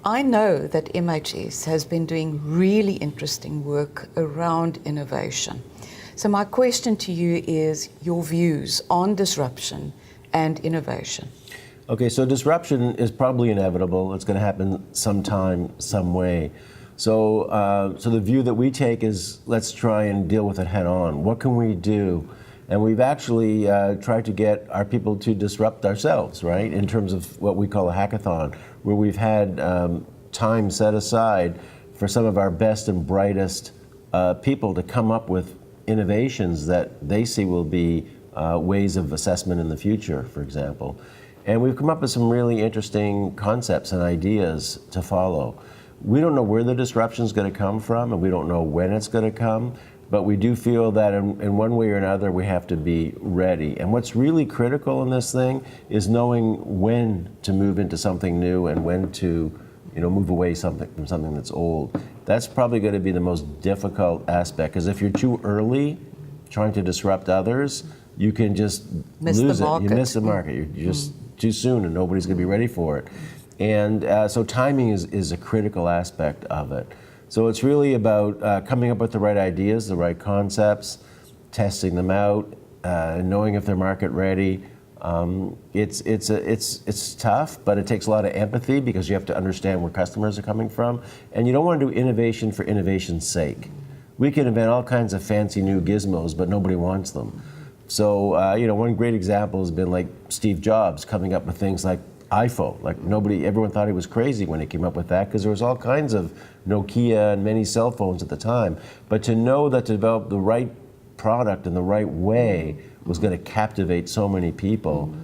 I know that MHS has been doing really interesting work around innovation. So my question to you is your views on disruption and innovation. Okay, so disruption is probably inevitable. It's going to happen sometime, some way. So the view that we take is let's try and deal with it head on. What can we do? And we've actually tried to get our people to disrupt ourselves, right, in terms of what we call a hackathon, where we've had time set aside for some of our best and brightest people to come up with innovations that they see will be ways of assessment in the future, for example. And we've come up with some really interesting concepts and ideas to follow. We don't know where the disruption is going to come from, and we don't know when it's going to come, but we do feel that in one way or another we have to be ready. And what's really critical in this thing is knowing when to move into something new and when to move away from something that's old. That's probably going to be the most difficult aspect, because if you're too early trying to disrupt others, you can just lose it. You miss the market. You're just too soon, and nobody's going to be ready for it. And so timing is a critical aspect of it. So it's really about coming up with the right ideas, the right concepts, testing them out, knowing if they're market ready. It's tough, but it takes a lot of empathy because you have to understand where customers are coming from. And you don't want to do innovation for innovation's sake. We can invent all kinds of fancy new gizmos, but nobody wants them. So, one great example has been like Steve Jobs coming up with things like iPhone. Like everyone thought he was crazy when he came up with that, because there was all kinds of Nokia and many cell phones at the time. But to know that to develop the right product in the right way was going to captivate so many people,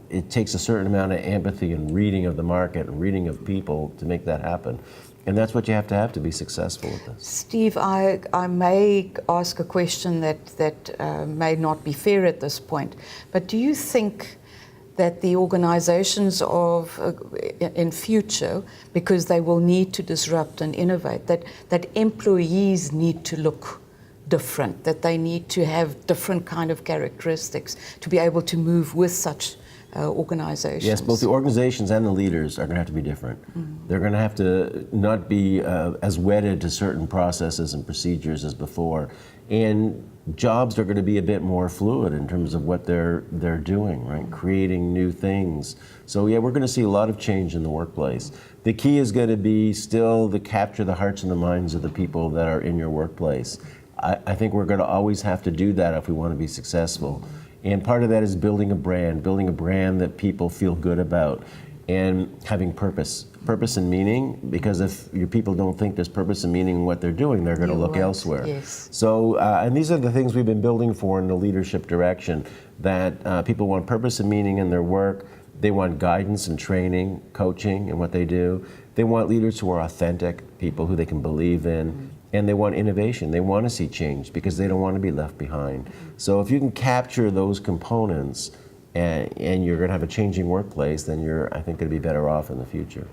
it takes a certain amount of empathy and reading of the market and reading of people to make that happen. And that's what you have to be successful with this. Steve, I may ask a question that may not be fair at this point, but do you think that the organizations in future, because they will need to disrupt and innovate, that employees need to look different, that they need to have different kind of characteristics to be able to move with such organizations? Yes, both the organizations and the leaders are going to have to be different. They're going to have to not be as wedded to certain processes and procedures as before. And jobs are going to be a bit more fluid in terms of what they're doing, right? Creating new things. So yeah, we're going to see a lot of change in the workplace. The key is going to be still to capture the hearts and the minds of the people that are in your workplace. I think we're going to always have to do that if we want to be successful. And part of that is building a brand that people feel good about, and having purpose and meaning, because if your people don't think there's purpose and meaning in what they're doing, they're going to look elsewhere. Yes. So, and these are the things we've been building for in the leadership direction, that people want purpose and meaning in their work. They want guidance and training, coaching in what they do. They want leaders who are authentic, people who they can believe in. And they want innovation. They want to see change because they don't want to be left behind. So if you can capture those components and you're going to have a changing workplace, then you're, I think, going to be better off in the future.